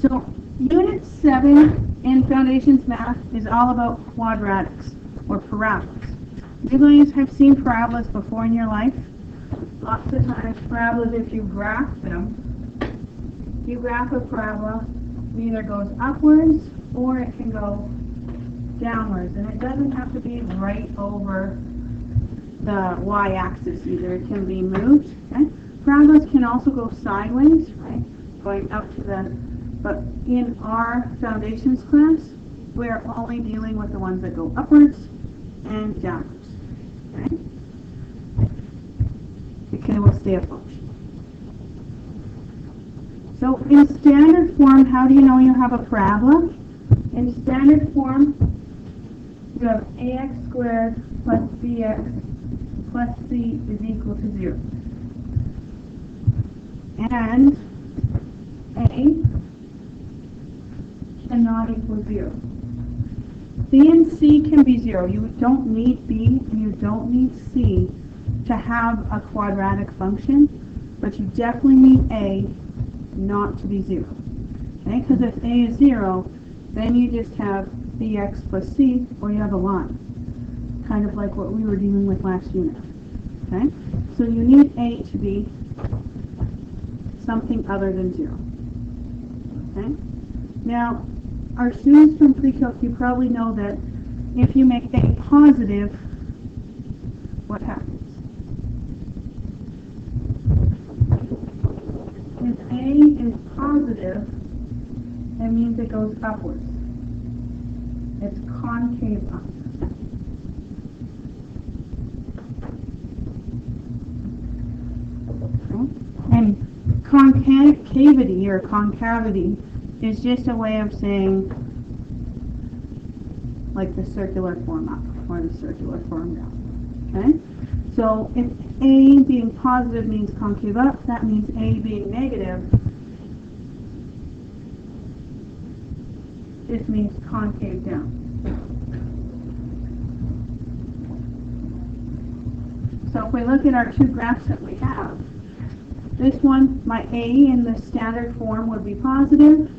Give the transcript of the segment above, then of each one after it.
So Unit 7 in Foundations Math is all about quadratics or parabolas. You guys have seen parabolas before in your life. Lots of times parabolas, if you graph them, you graph a parabola, it either goes upwards or it can go downwards. And it doesn't have to be right over the y-axis either. It can be moved. Okay? Parabolas can also go sideways, right? Going up to the, but in our foundations class, we're only dealing with the ones that go upwards and downwards. Okay? It will stay a function. So in standard form, how do you know you have a parabola? In standard form, you have ax squared plus bx plus c is equal to 0. And a cannot equal 0. B and c can be 0. You don't need b and you don't need c to have a quadratic function, but you definitely need a not to be 0. Okay, because if a is 0, then you just have bx plus c, or you have a line. Kind of like what we were dealing with last unit. Okay, so you need a to be something other than 0. Okay, now our students from pre-calc, you probably know that if you make a positive, what happens? If a is positive, that means it goes upwards. It's concave up. Okay. And concavity or concavity is just a way of saying like the circular form up or the circular form down. Okay? So if A being positive means concave up, that means A being negative, this means concave down. So if we look at our two graphs that we have, this one, my A in the standard form would be positive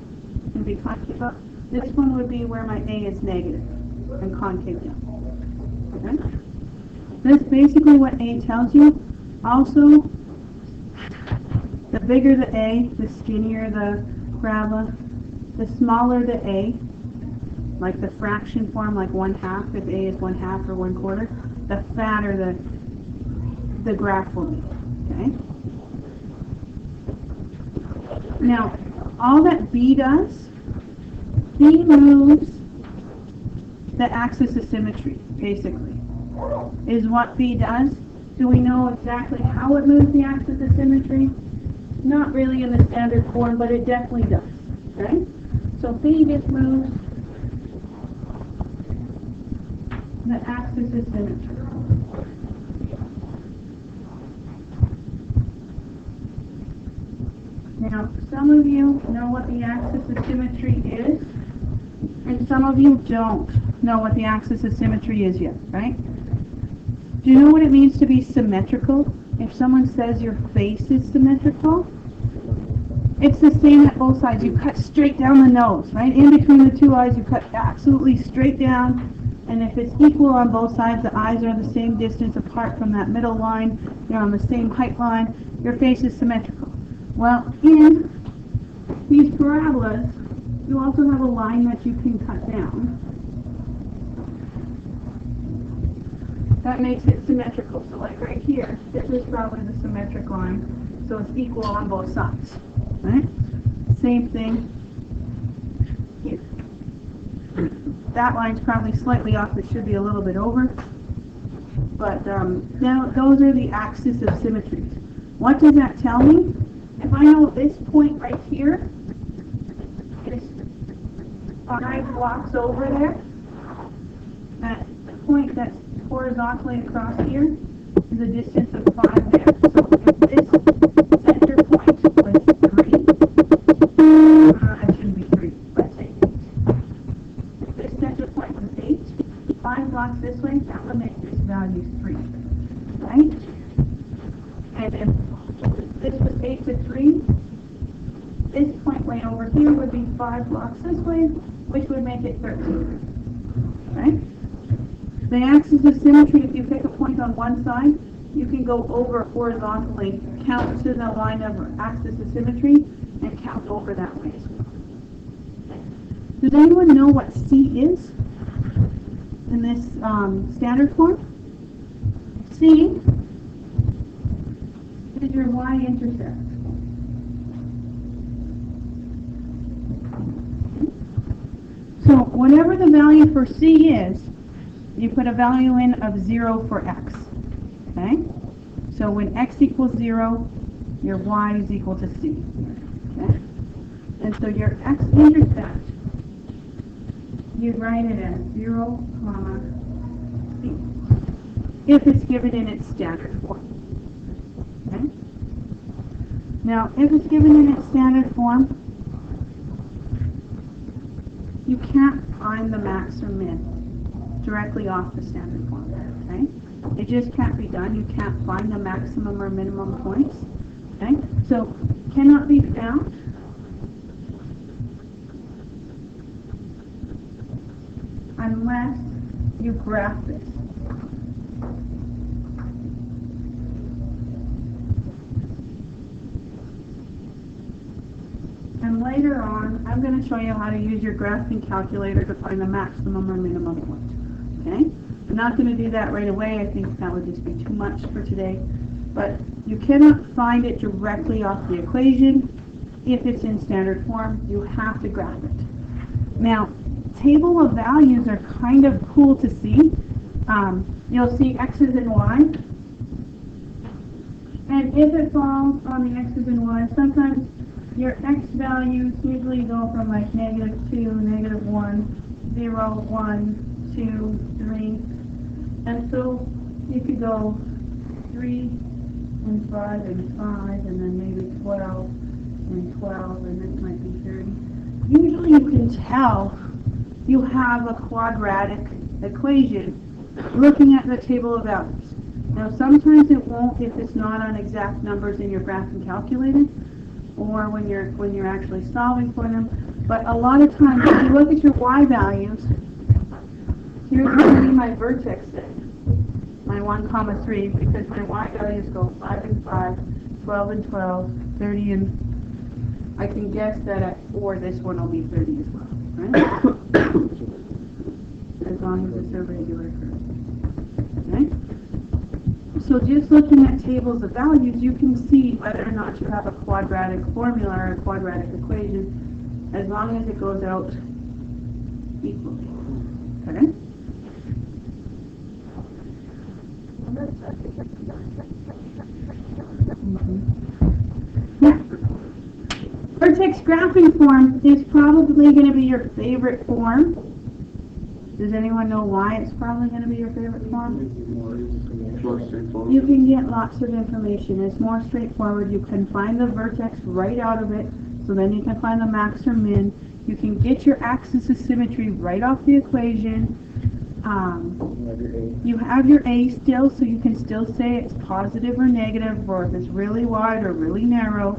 and be concave up. This one would be where my A is negative and concave down. Okay? That's basically what A tells you. Also, the bigger the A, the skinnier the parabola, the smaller the A, like the fraction form, like 1/2, if A is 1/2 or 1/4, the fatter the graph will be. Okay? Now, all that B does, B moves the axis of symmetry, basically, is what B does. Do we know exactly how it moves the axis of symmetry? Not really in the standard form, but it definitely does. Okay? So B just moves the axis of symmetry. Now, some of you know what the axis of symmetry is, and some of you don't know what the axis of symmetry is yet, right? Do you know what it means to be symmetrical? If someone says your face is symmetrical, it's the same at both sides. You cut straight down the nose, right? In between the two eyes, you cut absolutely straight down. And if it's equal on both sides, the eyes are the same distance apart from that middle line, you're on the same height line, your face is symmetrical. Well, in these parabolas, you also have a line that you can cut down. That makes it symmetrical. So like right here, this is probably the symmetric line. So it's equal on both sides. Right? Same thing here. That line's probably slightly off. It should be a little bit over. But now those are the axis of symmetries. What does that tell me? If I know this point right here is 5 blocks over there, that point that's horizontally across here is a distance of 5 there. So if this center point was 3, it shouldn't be 3, let's say 8. If this center point was 8, 5 blocks this way, that would make this value 3, right? And if this was 8 to 3, this point way over here would be 5 blocks this way, which would make it 13. Right? The axis of symmetry, if you pick a point on one side, you can go over horizontally, count to the line of axis of symmetry, and count over that way as well. Does anyone know what C is in this standard form? C is your y-intercept. So whatever the value for C is, you put a value in of 0 for x. Okay? So when x equals 0, your y is equal to c. Okay? And so your x-intercept, you write it as 0, comma, c, if it's given in its standard form. Okay? Now, if it's given in its standard form, you can't find the max or min directly off the standard form. Okay? It just can't be done. You can't find the maximum or minimum points. Okay? So, cannot be found. Unless you graph this. And later on, I'm going to show you how to use your graphing calculator to find the maximum or minimum point. Okay? I'm not going to do that right away. I think that would just be too much for today. But you cannot find it directly off the equation. If it's in standard form, you have to graph it. Now, table of values are kind of cool to see. You'll see x's and y's. And if it falls on the x's and y's, sometimes your x values usually go from like -2, -1, 0, 1, 2, 3. And so you could go 3 and 5 and 5 and then maybe 12 and 12 and this might be 30. Usually you can tell you have a quadratic equation looking at the table of values. Now sometimes it won't if it's not on exact numbers in your graphing calculator or when you're actually solving for them. But a lot of times if you look at your y values, here's going to be my vertex my 1, 3, because my y values go 5 and 5, 12 and 12, 30 and I can guess that at 4 this one will be 30 as well, right? As long as it's a regular curve. Okay? So just looking at tables of values, you can see whether or not you have a quadratic formula or a quadratic equation, as long as it goes out equally. Okay? Yeah. Vertex graphing form is probably going to be your favorite form. Does anyone know why it's probably going to be your favorite form? You can get lots of information. It's more straightforward. You can find the vertex right out of it, so then you can find the max or min. You can get your axis of symmetry right off the equation. You have your A still, so you can still say it's positive or negative, or if it's really wide or really narrow.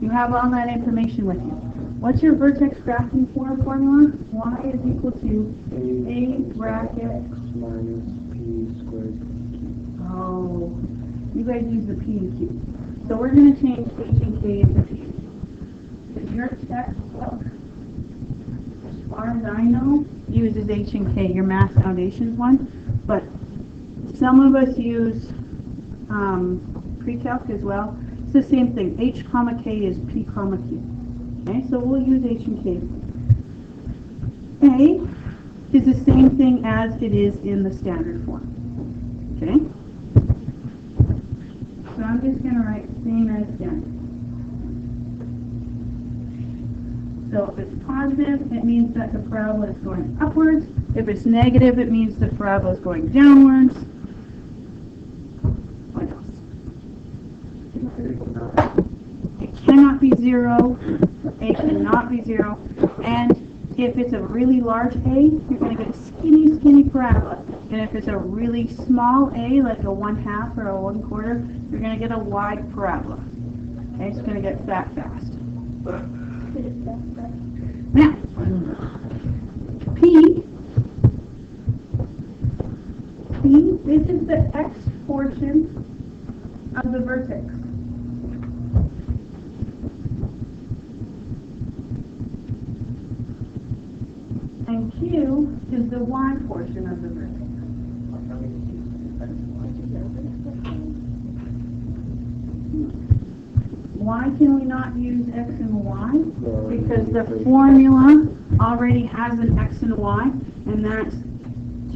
You have all that information with you. What's your vertex graphing form formula? Y is equal to A bracket X minus P squared. Oh, you guys use the P and Q. So we're going to change H and K into P. Because your textbook, as far as I know, uses H and K, your Math Foundations one. But some of us use pre-calc as well. It's the same thing. H comma K is P comma Q. Okay, so we'll use H and K. A is the same thing as it is in the standard form. Okay? So I'm just going to write same as standard. So if it's positive, it means that the parabola is going upwards. If it's negative, it means the parabola is going downwards. What else? It cannot be 0. A cannot be 0. And if it's a really large A, you're going to get a skinny, skinny parabola. And if it's a really small A, like a 1/2 or a 1/4, you're going to get a wide parabola. Okay, it's going to get fat fast. Now, P, this is the X portion of the vertex. And Q is the Y portion of the vertex. Why can we not use X and Y? Because the formula already has an X and Y, and that's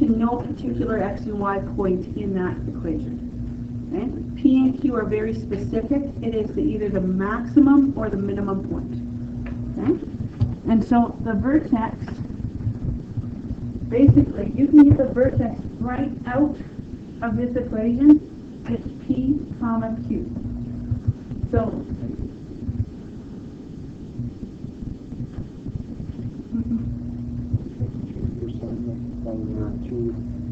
to no particular X and Y point in that equation. Okay? P and Q are very specific. It is either the maximum or the minimum point. Okay? And so the vertex, basically, you can get the vertex right out of this equation. It's P comma Q. So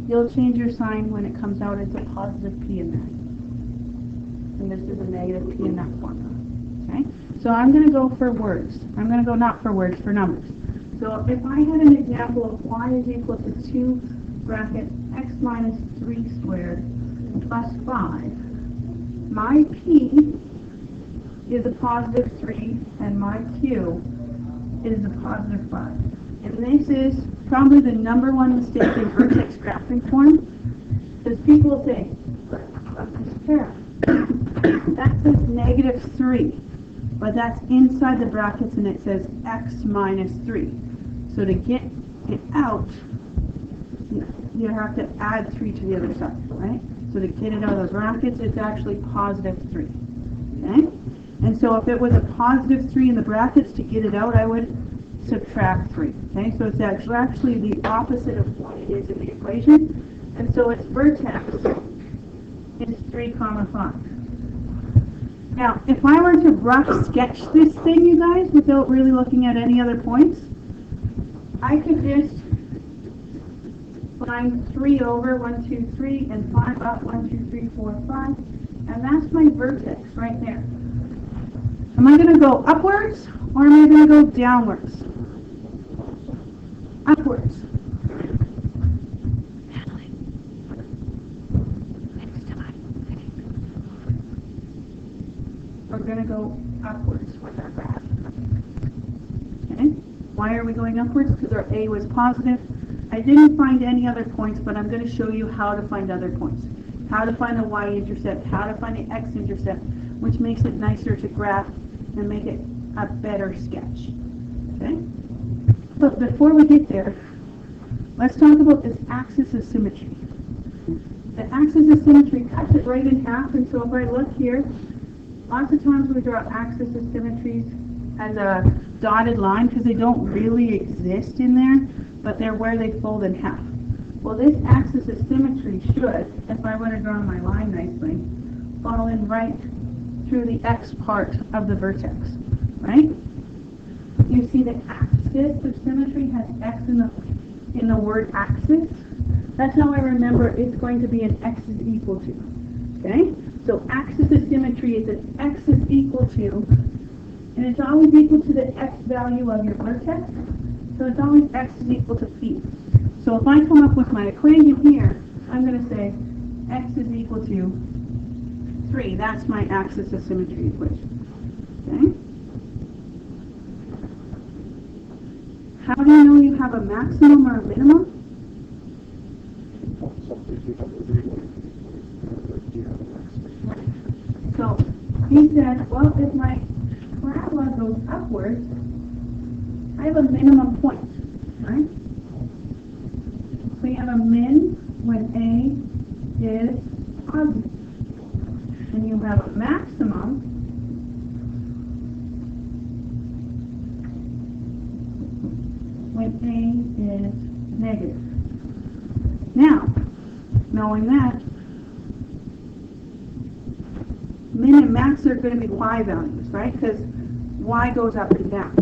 you'll change your sign when it comes out. It's a positive P in there. And this is a negative P in that formula. Okay? So I'm going to go for words. I'm going to go not for words, for numbers. So if I had an example of y is equal to 2 bracket x minus 3 squared plus 5, my P is a positive 3 and my Q is a positive 5. And this is probably the number one mistake in vertex graphing form, because people say, that says negative 3, but that's inside the brackets and it says x minus 3. So to get it out, you have to add 3 to the other side, right? So to get it out of the brackets, it's actually positive 3, okay? And so if it was a positive 3 in the brackets, to get it out, I would subtract 3, okay? So it's actually the opposite of what it is in the equation. And so its vertex is 3 comma 5. Now, if I were to rough sketch this thing, you guys, without really looking at any other points, I could just line 3 over, 1, 2, 3, and 5 up, 1, 2, 3, 4, 5, and that's my vertex right there. Am I going to go upwards, or am I going to go downwards? Upwards. We're going to go upwards with our graph. Okay? Why are we going upwards? Because our A was positive. I didn't find any other points, but I'm going to show you how to find other points. How to find the y-intercept, how to find the x-intercept, which makes it nicer to graph and make it a better sketch. Okay? But before we get there, let's talk about this axis of symmetry. The axis of symmetry cuts it right in half, and so if I look here, lots of times we draw axis of symmetries as a dotted line because they don't really exist in there, but they're where they fold in half. Well, this axis of symmetry should, if I were to draw my line nicely, fall in right through the x part of the vertex, right? You see the axis of symmetry has x in the word axis. That's how I remember it's going to be an x is equal to, okay? So axis of symmetry is an x is equal to, and it's always equal to the x value of your vertex, so it's always x is equal to phi. So if I come up with my equation here, I'm going to say x is equal to 3. That's my axis of symmetry equation. Okay? How do you know you have a maximum or a minimum? So he said, well, if my parabola goes upwards, I have a minimum point, right? So you have a min when A is positive. And you have a maximum when A is negative. Now, knowing that, min and max are going to be y values, right? Because y goes up and down.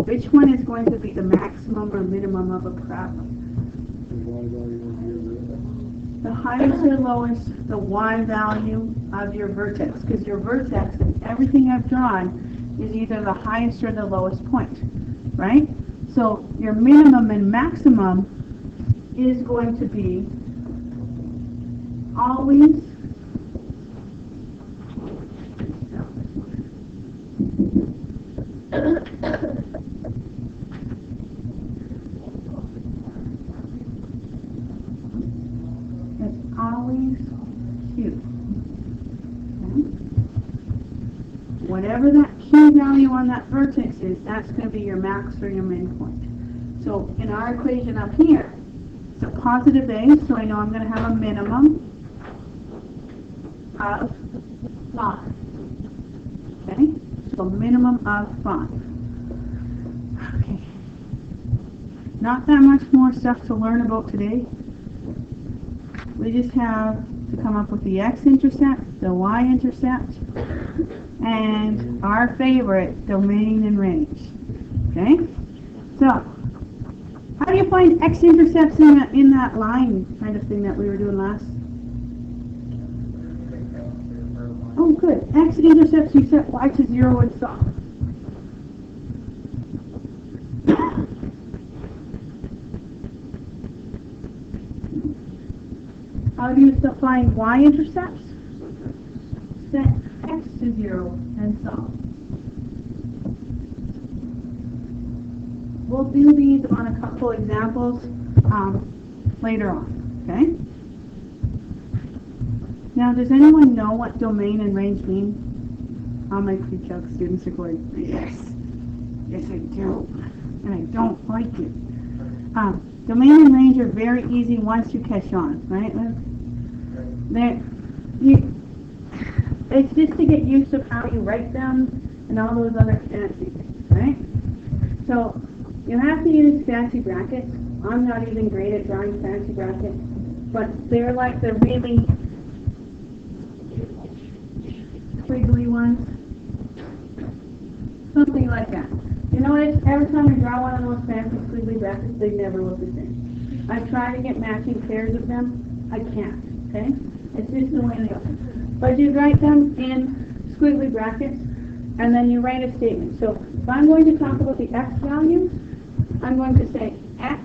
Which one is going to be the maximum or minimum of a parabola? The highest or lowest, the y value of your vertex. Because your vertex, and everything I've drawn, is either the highest or the lowest point, right? So your minimum and maximum is going to be always it's always Q. Okay? Whatever that Q value on that vertex is, that's going to be your max or your min point. So in our equation up here, it's a positive A, so I know I'm going to have a minimum of 5. Okay? So minimum of 5. Okay. Not that much more stuff to learn about today. We just have to come up with the x-intercept, the y-intercept, and our favorite, domain and range. Okay? So, how do you find x-intercepts in that line kind of thing that we were doing last? Oh, good. X-intercepts, you set y to 0 and solve. How do you find y-intercepts? Set x to 0 and solve. We'll do these on a couple examples later on, okay? Now, does anyone know what domain and range mean? I'll make you joke. Students are going, yes, yes I do, and I don't like it. Domain and range are very easy once you catch on, right? It's just to get used to how you write them and all those other fancy things, right? So you have to use fancy brackets. I'm not even great at drawing fancy brackets, but they're like the really squiggly ones, something like that. You notice every time I draw one of those fancy squiggly brackets, they never look the same. I try to get matching pairs of them. I can't, okay? It's just the way they are. But you write them in squiggly brackets, and then you write a statement. So if I'm going to talk about the x value, I'm going to say x,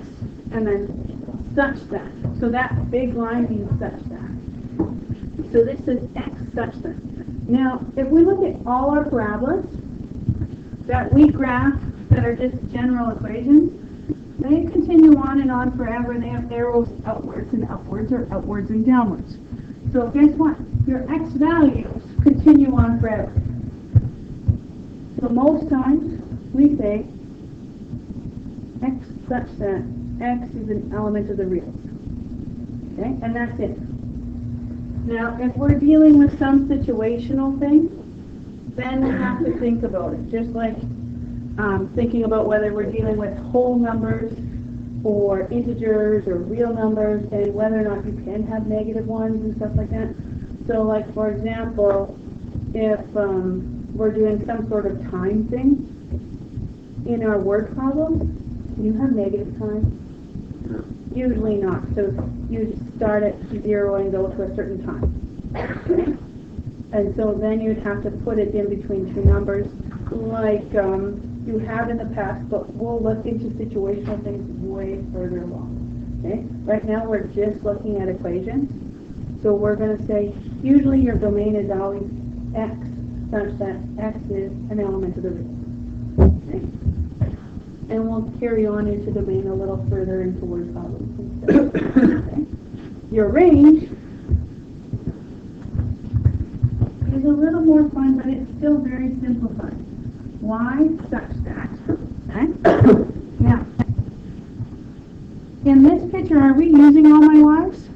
and then such that. So that big line means such that. So this is x such that. Now, if we look at all our parabolas that we graph that are just general equations, they continue on and on forever. They have arrows outwards and upwards or outwards and downwards. So guess what? Your x values continue on forever. So most times we say x such that x is an element of the reals. Okay? And that's it. Now, if we're dealing with some situational thing, then we have to think about it. Just like thinking about whether we're dealing with whole numbers or integers or real numbers, and whether or not you can have negative ones and stuff like that. So like, for example, if we're doing some sort of time thing in our word problem, can you have negative time? Usually not. So you start at 0 and go to a certain time. And so then you'd have to put it in between two numbers, like you have in the past, but we'll look into situational things way further along. Okay? Right now we're just looking at equations. So we're going to say, usually your domain is always x, such that x is an element of the real. Okay? And we'll carry on into domain a little further into word problems. Okay? Your range is a little more fun, but it's still very simplified. Y such that. Okay? Now, in this picture, are we using all my y's?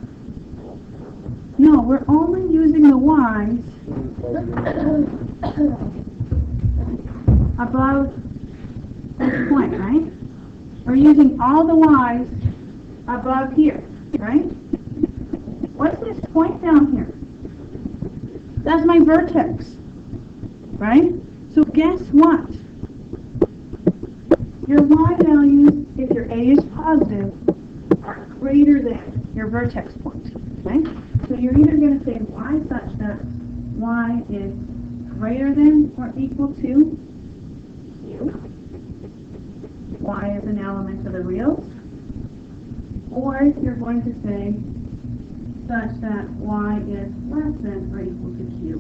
No, we're only using the y's above this point, right? We're using all the y's above here, right? What's this point down here? That's my vertex, right? So guess what? Your y values, if your a is positive, are greater than your vertex point, okay? So you're either going to say y such that y is greater than or equal to an element of the reals, or you're going to say such that y is less than or equal to q.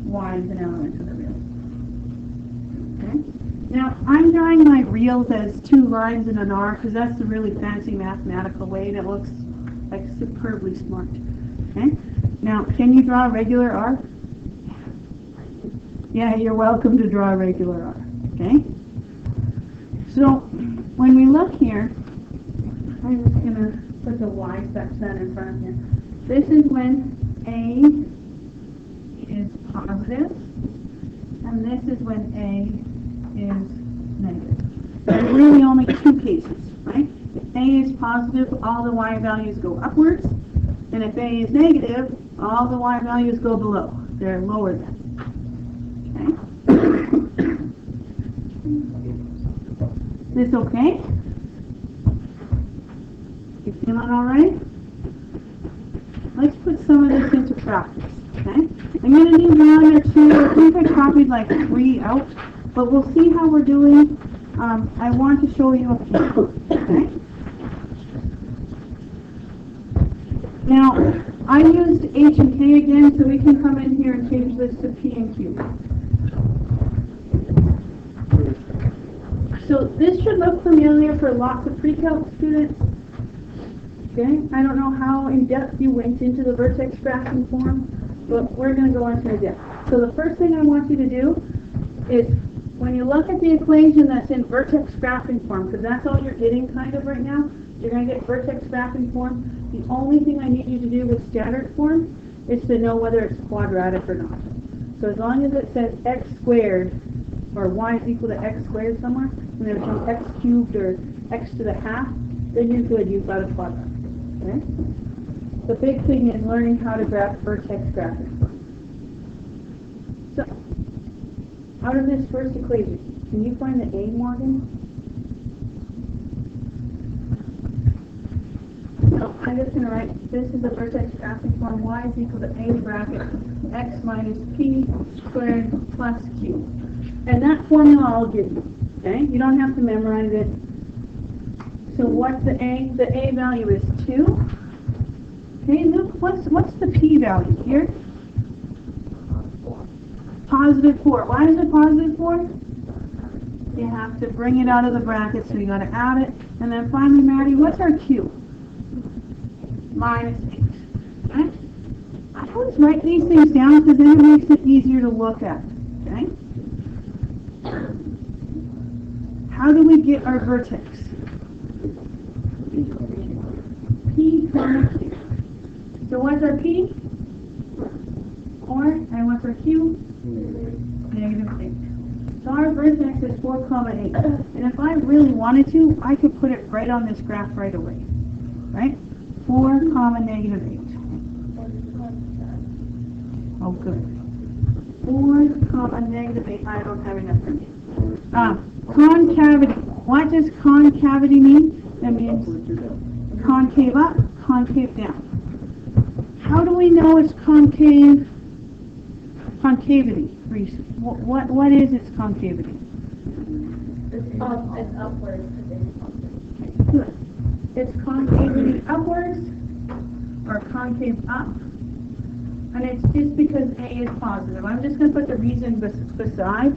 Y is an element of the reals. Okay? Now, I'm drawing my reals as two lines and an R because that's the really fancy mathematical way that looks like superbly smart. Okay? Now, can you draw a regular R? Yeah, you're welcome to draw a regular R. Okay? So, when we look here, I'm just going to put the y section in front of here. This is when A is positive, and this is when A is negative. There's really only two cases, right? If A is positive, all the y values go upwards, and if A is negative, all the y values go below. They're lower than. Okay? Is this okay? You feeling all right? Let's put some of this into practice, okay? I'm going to need one or two. I think I copied like 3 out, but we'll see how we're doing. I want to show you a few, okay? Now, I used H and K again, so we can come in here and change this to P and Q. So this should look familiar for lots of pre-calc students. Okay, I don't know how in-depth you went into the vertex graphing form, but we're going to go into it depth. So the first thing I want you to do is, when you look at the equation that's in vertex graphing form, because that's all you're getting kind of right now, you're going to get vertex graphing form. The only thing I need you to do with standard form is to know whether it's quadratic or not. So as long as it says x squared, or y is equal to x squared somewhere, and there's no x cubed or x to the half, then you're good, you've got a quadratic. Okay? The big thing is learning how to graph vertex graphing. So, out of this first equation, can you find the A, Morgan? So, I'm just going to write, this is the vertex graphing form, y is equal to A bracket x minus p squared plus q. And that formula I'll give you, okay? You don't have to memorize it. So what's the A? The A value is 2. Okay, look, what's the P value here? Positive 4. Why is it positive 4? You have to bring it out of the bracket, so you got to add it. And then finally, Maddie, what's our Q? Minus 8. Okay? I always write these things down because then it makes it easier to look at. Okay? How do we get our vertex? P comma Q. So what's our P? 4. And what's our Q? Negative 8. So our vertex is 4 comma 8. And if I really wanted to, I could put it right on this graph right away. Right? 4 comma negative 8. Oh, good. 4 comma negative 8. I don't have enough for me. Concavity. What does concavity mean? That means concave up, concave down. How do we know it's concave? Concavity, Reese. What is its concavity? It's upward. Good. It's concavity upwards or concave up. And it's just because A is positive. I'm just going to put the reason beside,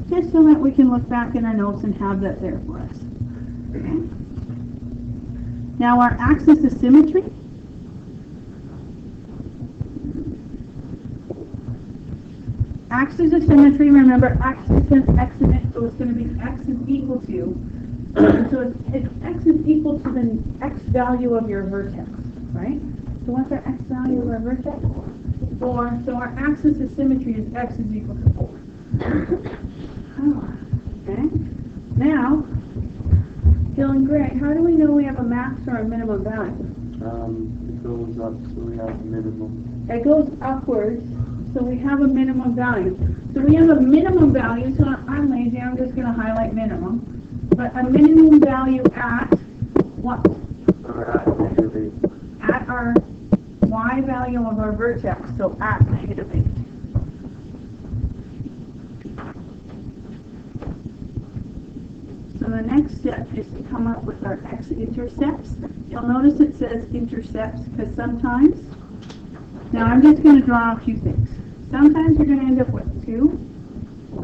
just so that we can look back in our notes and have that there for us. Okay. Now our axis of symmetry. Axis of symmetry, remember x is exponent, so it's going to be x is equal to. So it's x is equal to the x value of your vertex, right? So what's our x value of our vertex? 4. So our axis of symmetry is x is equal to 4. Okay. Now, feeling great. How do we know we have a max or a minimum value? It goes up, so we have a minimum. It goes upwards, so we have a minimum value. So we have a minimum value, so I'm lazy, I'm just going to highlight minimum. But a minimum value at what? At our y value of our vertex, so at negative 8. So the next step is to come up with our x-intercepts. You'll notice it says intercepts because sometimes, now I'm just going to draw a few things. Sometimes you're going to end up with 2,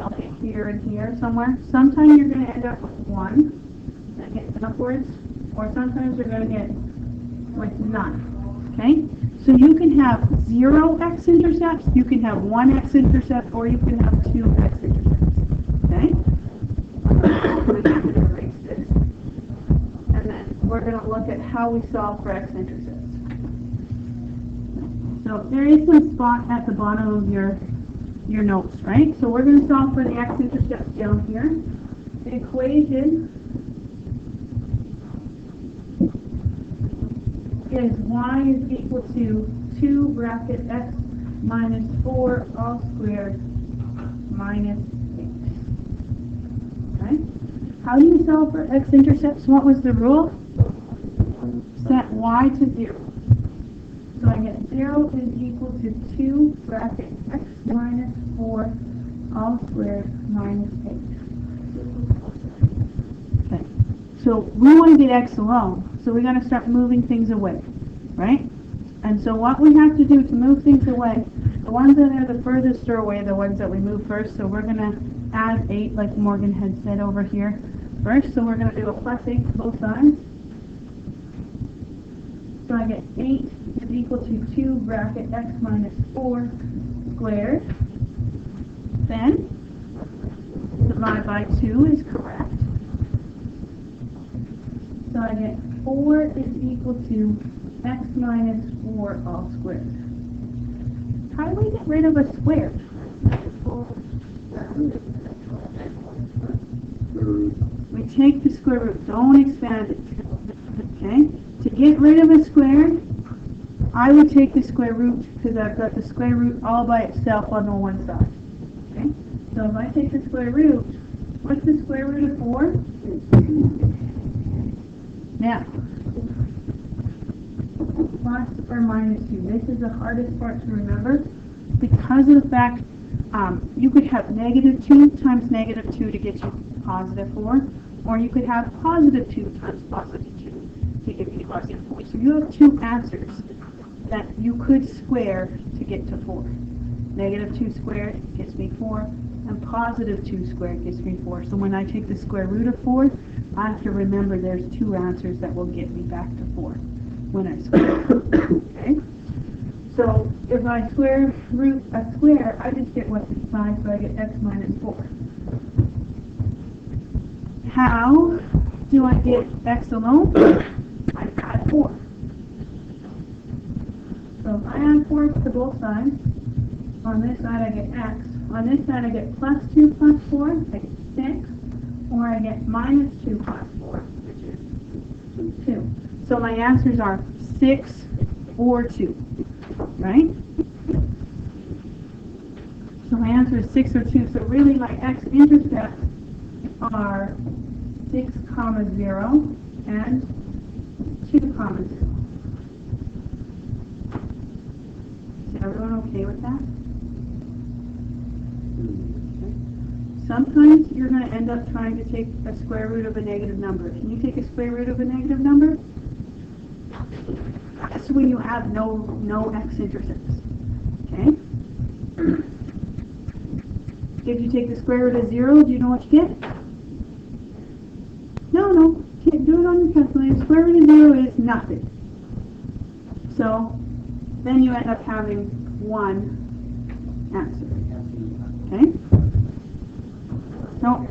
I'll hit here and here somewhere. Sometimes you're going to end up with 1, that hits upwards, or sometimes you're going to get with none, okay? So you can have 0 x-intercepts, you can have 1 x-intercept, or you can have 2 x-intercepts, okay? And then we're going to look at how we solve for x-intercepts. So there is some spot at the bottom of your notes, right? So we're going to solve for the x-intercepts down here. The equation is y is equal to 2 bracket x minus 4 all squared minus 8. Okay? How do you solve for x-intercepts? What was the rule? Set y to 0. So I get 0 is equal to 2 bracket x minus 4 all squared minus 8. Okay. So we want to get x alone. So we got to start moving things away, right? And so what we have to do to move things away, the ones that are the furthest away are the ones that we move first. So we're going to add 8 like Morgan had said over here first. So we're going to do a plus 8 to both sides. So I get 8 is equal to 2 bracket x minus 4 squared. Then divide by 2 is correct. So I get 4 is equal to x minus 4 all squared. How do we get rid of a square? We take the square root. Don't expand it. Okay? To get rid of a square, I would take the square root because I've got the square root all by itself on the one side. Okay? So if I take the square root, what's the square root of 4? Now, plus or minus 2. This is the hardest part to remember because of the fact you could have negative 2 times negative 2 to get you positive 4, or you could have positive 2 times positive 2 to give you positive 4. So you have 2 answers that you could square to get to 4. Negative 2 squared gives me 4, and positive 2 squared gives me 4. So when I take the square root of 4, I have to remember there's 2 answers that will get me back to 4 when I square. Okay? So if I square root a square, I just get what's inside, so I get x minus 4. How do I get x alone? I add 4. So if I add 4 to both sides, on this side I get x. On this side I get plus 2 plus 4, I get 6. Or I get minus 2 plus 4, which is 2. So my answers are 6 or 2, right? So my answer is 6 or 2. So really my x-intercepts are 6, 0 and 2, 0. Is everyone okay with that? Sometimes you're going to end up trying to take a square root of a negative number. Can you take a square root of a negative number? That's when you have no x-intercepts. Okay? If you take the square root of 0, do you know what you get? No. Can't do it on your calculator. Square root of 0 is nothing. So then you end up having 1 answer. Okay? So,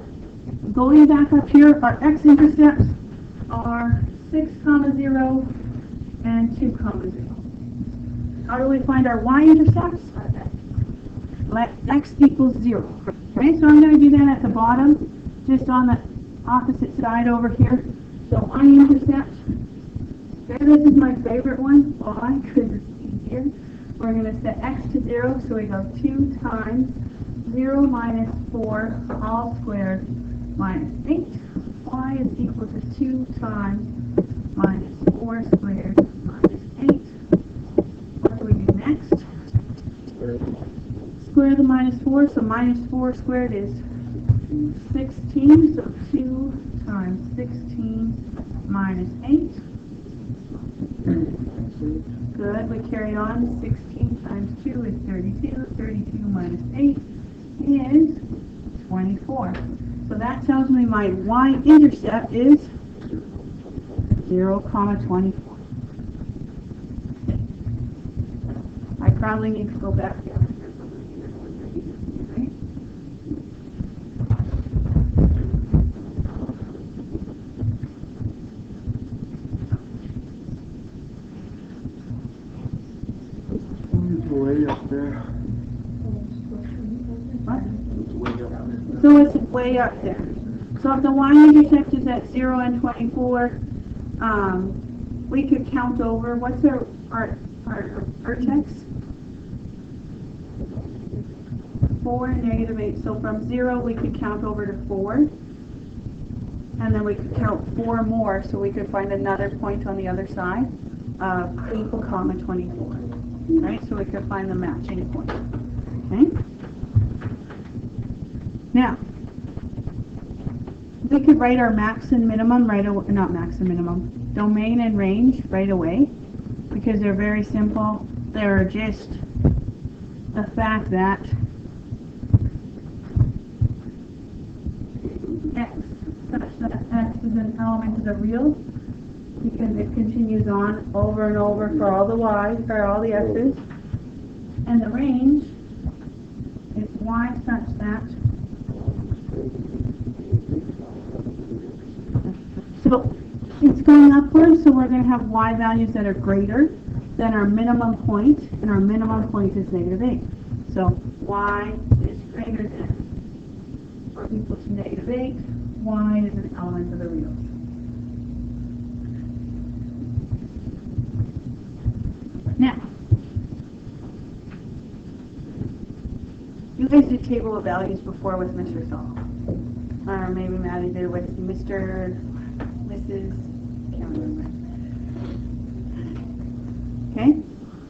going back up here, our x-intercepts are 6, 0 and 2, 0. How do we find our y-intercepts? Let x equals 0. Okay, so I'm going to do that at the bottom, just on the opposite side over here. So y-intercept, this is my favorite one. Why? Because it's easier. We're going to set x to 0, so we go 2 times 0 minus 4 all squared minus 8. Y is equal to 2 times minus 4 squared minus 8. What do we do next? Square the minus 4, so minus 4 squared is 16, so 2 times 16 minus 8. Good, we carry on. 16 times 2 is 32. 32 minus 8 is 24. So that tells me my y-intercept is 0, 24. I probably need to go back there. Right? It's way up there. What? It's way up there. So it's way up there. So if the y-intercept is at 0 and 24, we could count over. What's our vertex? 4, negative 8. So from 0, we could count over to 4. And then we could count 4 more, so we could find another point on the other side of equal, 24. Right? So we could find the matching point. Okay? Now, we could write our max and minimum right away, not max and minimum, domain and range right away, because they're very simple. They're just the fact that x, such that x is an element of the real, because it continues on over and over for all the y's, for all the x's, and the range is y such that. So it's going upwards, so we're going to have y values that are greater than our minimum point, and our minimum point is negative 8. So y is greater than or equal to negative 8. Y is an element of the reals. Now, you guys did table of values before with Mr. Saul. Or maybe Maddie did with Mr. Mrs. Can't remember. Okay?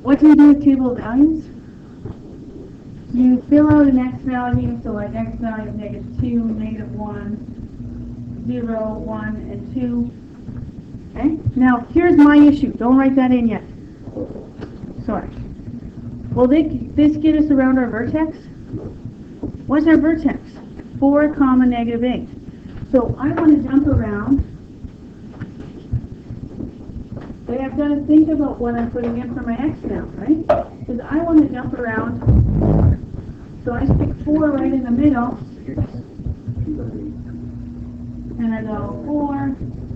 What do you do with table of values? You fill out an x value, so like x value is negative 2, negative 1, 0, 1, and 2. Okay? Now, here's my issue. Don't write that in yet. Sorry. Will this get us around our vertex? What's our vertex? 4, negative 8. So I want to jump around. But I've got to think about what I'm putting in for my x now, right? Because I want to jump around. So I stick 4 right in the middle. And I go 4,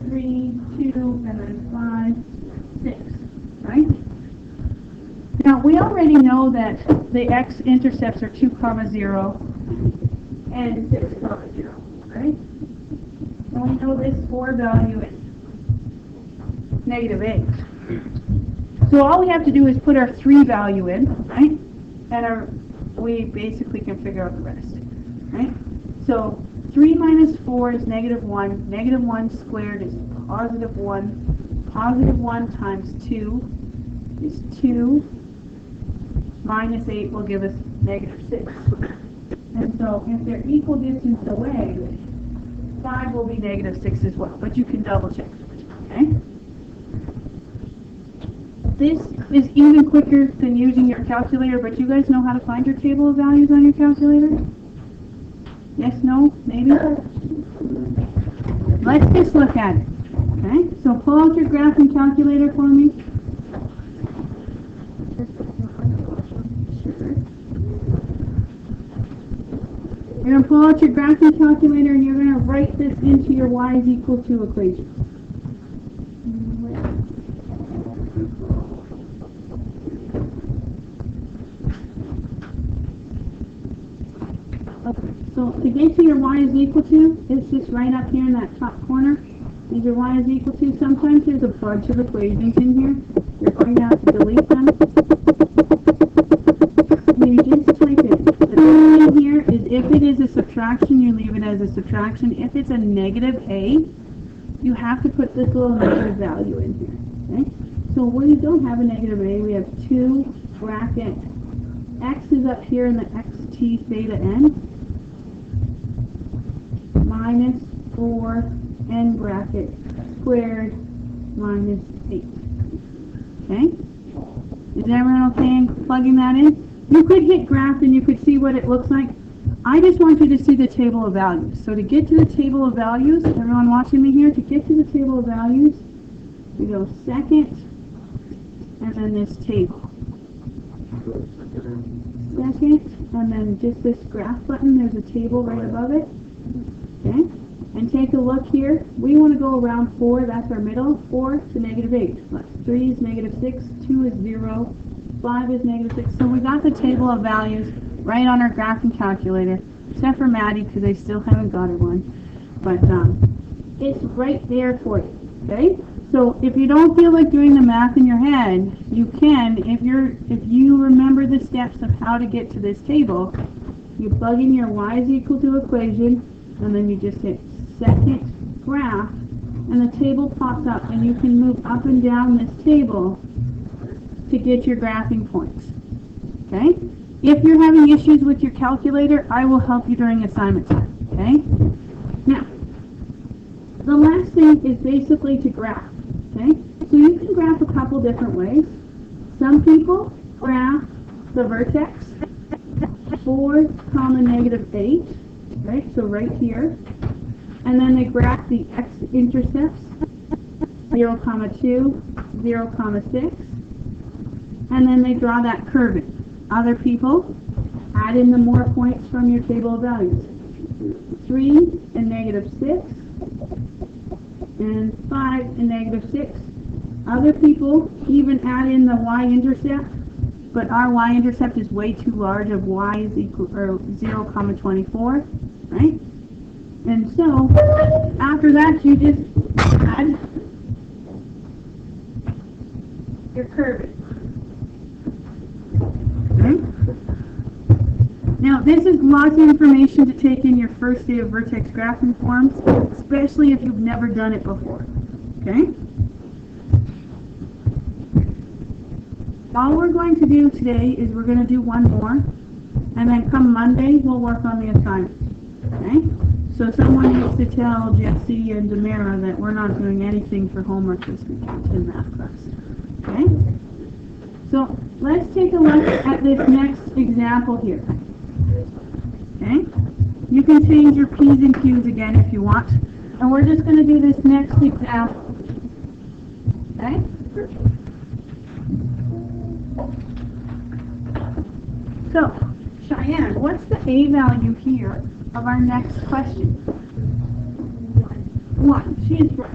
3, 2, and then 5, 6. Right? Now we already know that the x-intercepts are 2, 0, and 6, 0. Right? And we know this 4 value is negative 8. So all we have to do is put our 3 value in, right? And we basically can figure out the rest, right? So 3 minus 4 is negative 1. Negative 1 squared is positive 1. Positive 1 times 2 is 2. Minus 8 will give us negative 6. And so if they're equal distance away, 5 will be negative 6 as well. But you can double check, okay? This is even quicker than using your calculator, but you guys know how to find your table of values on your calculator? Yes, no, maybe? Let's just look at it. Okay, so pull out your graphing calculator for me. You're going to pull out your graphing calculator and you're going to write this into your y is equal to equation. So to get to your y is equal to, it's just right up here in that top corner. Is your y is equal to, sometimes there's a bunch of equations in here. You're going to have to delete them. You just type it. The big thing here is if it is a subtraction, you leave it as a subtraction. If it's a negative a, you have to put this little negative value in here. Okay? So we don't have a negative a, we have 2 bracket. X is up here in the xt theta n. minus 4 n bracket squared minus 8. Okay? Is everyone okay in plugging that in? You could hit graph and you could see what it looks like. I just want you to see the table of values. So to get to the table of values, everyone watching me here, to get to the table of values, we go second, and then this table. Second, and then just this graph button, there's a table right above it. Okay? And take a look here. We want to go around 4, that's our middle, 4 to negative 8. That's 3 is negative 6, 2 is 0, 5 is negative 6. So we got the table of values right on our graphing calculator, except for Maddie, because I still haven't got her one. But it's right there for you, okay? So if you don't feel like doing the math in your head, you can. If you remember the steps of how to get to this table, you plug in your y is equal to equation, and then you just hit second graph, and the table pops up, and you can move up and down this table to get your graphing points. Okay? If you're having issues with your calculator, I will help you during assignment time. Okay? Now, the last thing is basically to graph. Okay? So you can graph a couple different ways. Some people graph the vertex 4, negative 8. Right? So right here. And then they graph the x-intercepts 0, 2, 0, 6. And then they draw that curve in. Other people add in the more points from your table of values. 3 and negative 6 and 5 and negative 6. Other people even add in the y-intercept, but our y-intercept is way too large of y is equal or 0, 24, right? And so after that you just add your curve. Now, this is lots of information to take in your first day of vertex graphing forms, especially if you've never done it before. Okay? All we're going to do today is we're going to do one more, and then come Monday, we'll work on the assignment. Okay? So someone needs to tell Jesse and Demara that we're not doing anything for homework this weekend in math class. Okay? So let's take a look at this next example here. Okay? You can change your P's and Q's again if you want. And we're just going to do this next example. Okay? So, Cheyenne, what's the A value here of our next question? 1. She is right.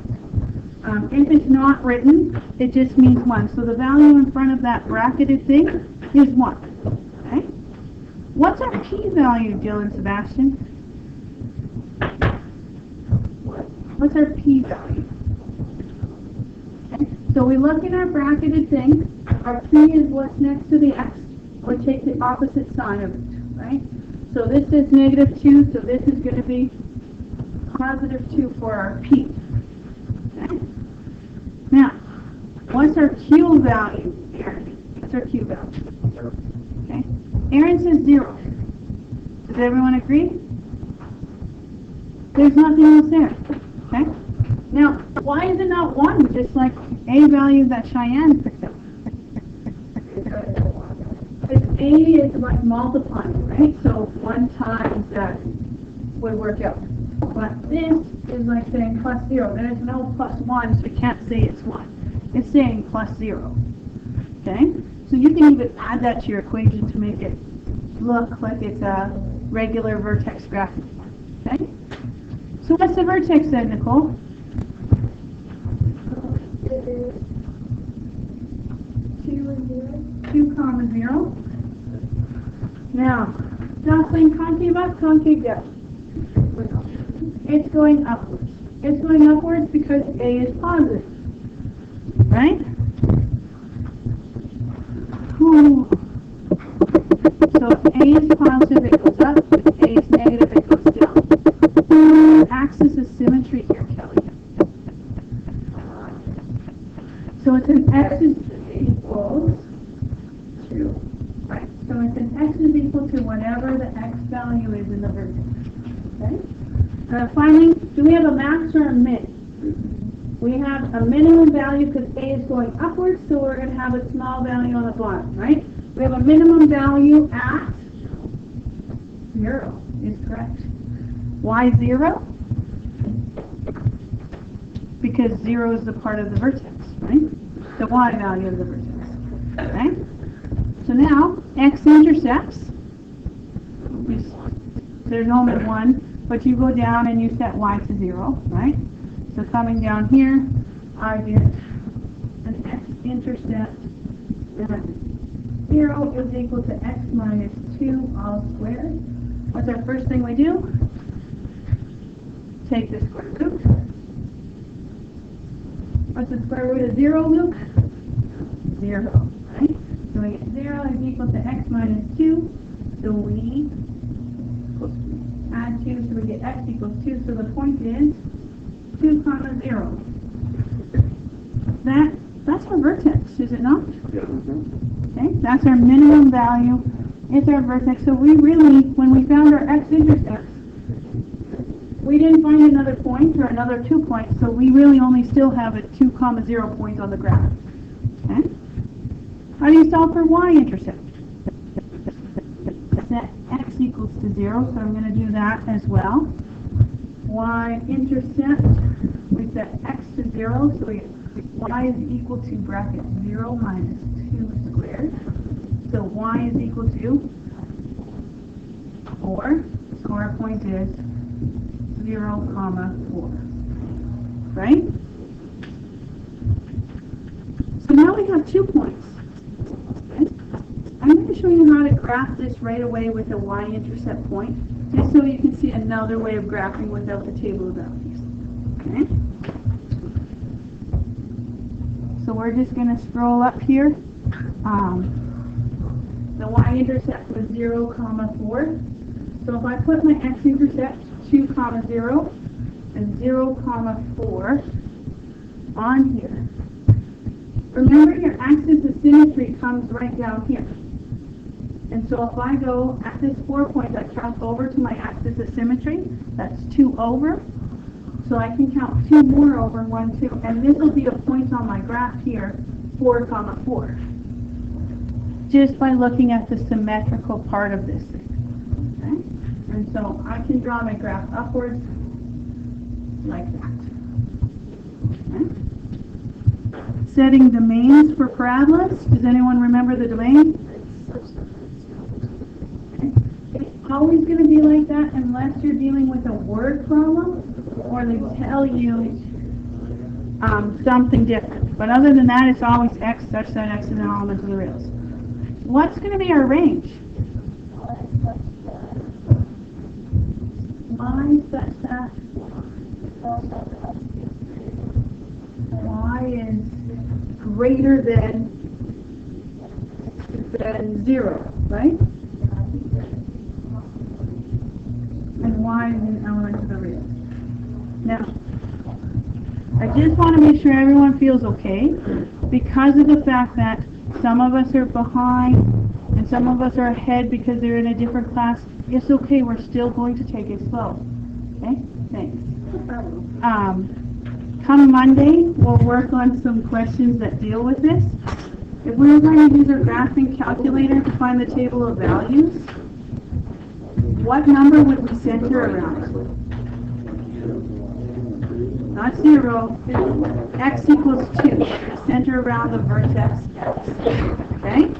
If it's not written, it just means 1. So the value in front of that bracketed thing is 1. Okay? What's our P value, Jill and Sebastian? What's our P value? Okay. So we look in our bracketed thing. Our P is what's next to the X. Or take the opposite sign of it, right? So this is negative 2, so this is going to be positive 2 for our P. Okay? Now, what's our Q value, Aaron? What's our Q value? Okay. Aaron says 0. Does everyone agree? There's nothing else there. Okay? Now, why is it not 1, just like A value that Cheyenne picked up? Because A is like multiplying, right? So 1 times that would work out. But this is like saying plus 0. There's no plus 1, so we can't say it's 1. It's saying plus 0. Okay? So you can even add that to your equation to make it look like it's a regular vertex graph. Okay? So what's the vertex then, Nicole? 2 and 0. 2, 0. Now, Jocelyn, concave up, concave down. It's going upwards. It's going upwards because A is positive. Right? Ooh. So if A is positive, it goes up. If A is negative, it goes down. Axis of symmetry here, Kelly. So it's an X is equals to, right? So it's an X is equal to whatever the X value is in the vertex. Okay? Finally, do we have a max or a min? We have a minimum value because A is going upwards, so we're going to have a small value on the bottom, right? We have a minimum value at 0 is correct. Why 0? Because 0 is the part of the vertex, right? The y value of the vertex, right? So now, x-intercepts, there's only one, but you go down and you set y to 0, right? So coming down here, I get an x-intercept at 0 is equal to x minus 2 all squared. What's our first thing we do? Take the square root. What's the square root of 0, Luke? 0, right? So we get 0 is equal to x minus 2. So we add 2, so we get x equals 2. So the point is 2 comma 0. That's our vertex, is it not? Okay, that's our minimum value. It's our vertex. So we really, when we found our x-intercepts, we didn't find another point or another 2 points, so we really only still have a 2 comma 0 point on the graph. Okay? How do you solve for y-intercept? Set x equals to 0, so I'm going to do that as well. Y-intercept, we set x to 0, so y is equal to bracket 0 minus 2 squared. So y is equal to 4, so our point is 0 comma 4, right? So now we have 2 points. Okay? I'm going to show you how to graph this right away with a y-intercept point, just so you can see another way of graphing without the table of values. Okay? So we're just going to scroll up here. The y-intercept was 0 comma 4. So if I put my x-intercept 2 comma 0 and 0 comma 4 on here. Remember, your axis of symmetry comes right down here. And so if I go at this 4 point, I count over to my axis of symmetry. That's 2 over. So I can count 2 more over, 1, 2. And this will be a point on my graph here, 4 comma 4. Just by looking at the symmetrical part of this thing. Okay? And so I can draw my graph upwards like that. Okay? Setting domains for parabolas. Does anyone remember the domain? Okay. It's always going to be like that unless you're dealing with a word problem or they tell you something different. But other than that, it's always x such that x is an element of the reals. What's going to be our range? Y such that y is greater than 0, right? And y is an element of the reals. Now, I just want to make sure everyone feels okay because of the fact that some of us are behind and some of us are ahead because they're in a different class. It's okay, we're still going to take it slow. Okay? Thanks. Come Monday, we'll work on some questions that deal with this. If we were going to use our graphing calculator to find the table of values, what number would we center around? Not 0, x equals 2. Center around the vertex x. Okay?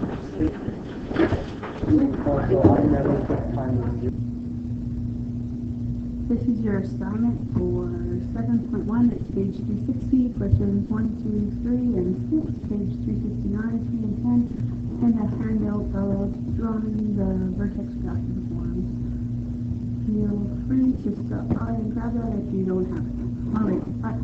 This is your assignment for 7.1. It's page 360, questions 1, 2, 3, and 6, page 369, 3, and 10, and a handout of drawing the vertex graphing forms. Feel free to stop by and grab that if you don't have it. All right, bye.